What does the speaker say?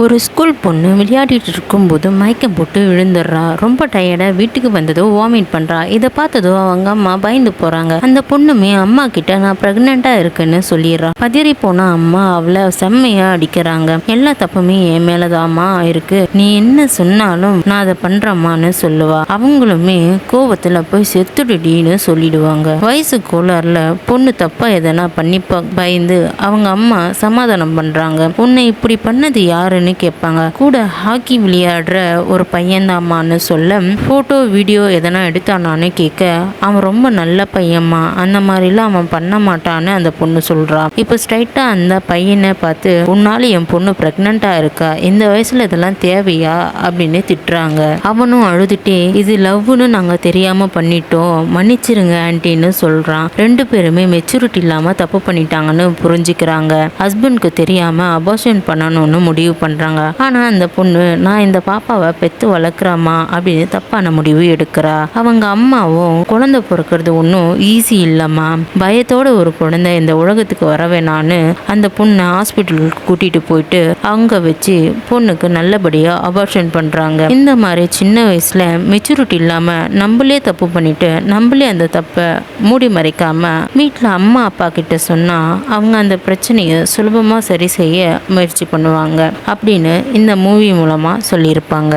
ஒரு ஸ்கூல் பொண்ணு விளையாடிட்டு இருக்கும்போது மயக்கம் போட்டு விழுந்துடுறா. ரொம்ப டயர்டா வீட்டுக்கு வந்ததோ வாமிட் பண்றா. இதை பார்த்ததோ அவங்க அம்மா பயந்து போறாங்க. அந்த பொண்ணுமே அம்மா கிட்ட நான் பிரெக்னெண்டா இருக்குன்னு சொல்லிடுறா. பதறி போன அம்மா அவளை செம்மையா அடிக்கிறாங்க. எல்லா தப்புமே என் மேலதாம்மா இருக்கு, நீ என்ன சொன்னாலும் நான் அதை பண்றேம்மான்னு சொல்லுவா. அவங்களுமே கோவத்துல போய் செத்துடுடின்னு சொல்லிடுவாங்க. வயசு கோளாறுல பொண்ணு தப்பா எதனா பண்ணி பயந்து அவங்க அம்மா சமாதானம் பண்றாங்க. உன்னை இப்படி பண்ணது யாருன்னு கேட்பாங்க. கூட ஹாக்கி விளையாடுற ஒரு பையன்தாம்மான்னு சொல்ல, போட்டோ வீடியோ எதனா எடுத்தானான்னு கேட்க, அவன் ரொம்ப நல்ல பையன்மா, அந்த மாதிரிலாம் அவன் பண்ண மாட்டான்னு அந்த பொண்ணு சொல்றா. இப்போ ஸ்ட்ரைட்டா அந்த பையனை பார்த்து, உன்னால என் பொண்ணு பிரெக்னண்டா இருக்கா, இந்த வயசுல இதெல்லாம் தேவையா அப்படின்னு திட்டுறாங்க. அவனும் அழுதுட்டே, இது லவ்னு நாங்க தெரியாம பண்ணிட்டோம், மன்னிச்சிருங்க ஆன்டின்னு சொல்றான். ரெண்டு பேருமே மெச்சூரிட்டி இல்லாம தப்பு பண்ணிட்டாங்கன்னு புரிஞ்சுக்கிறாங்க. ஹஸ்பண்ட்க்கு தெரியாம அபார்ஷன் பண்ணணும்னு முடிவு பண்றாங்க. ஆனா அந்த பொண்ணு, நான் இந்த பாப்பாவை பெத்து வளர்க்குறேம்மா அப்படின்னு தப்பான முடிவு எடுக்கிறா. அவங்க அம்மாவும், குழந்தை பிறக்கிறது ஒன்றும் ஈஸி இல்லம்மா, பயத்தோட ஒரு குழந்தை இந்த உலகத்துக்கு வர வேணான்னு அந்த பொண்ணை ஹாஸ்பிட்டலுக்கு கூட்டிட்டு போயிட்டு அங்க வச்சு பொண்ணுக்கு நல்லபடியா அபார்ஷன் பண்றாங்க. இந்த மாதிரி சின்ன வயசுல மெச்சூரிட்டி இல்லாம நம்மளே தப்பு பண்ணிட்டு நம்மளே அந்த தப்பை மூடி மறைக்காம வீட்டுல அம்மா அப்பா கிட்ட சொன்னா அவங்க அந்த பிரச்சனையை சுலபமா சரி செய்ய முயற்சி பண்ணுவாங்க அப்படின்னு இந்த மூவி மூலமா சொல்லியிருப்பாங்க.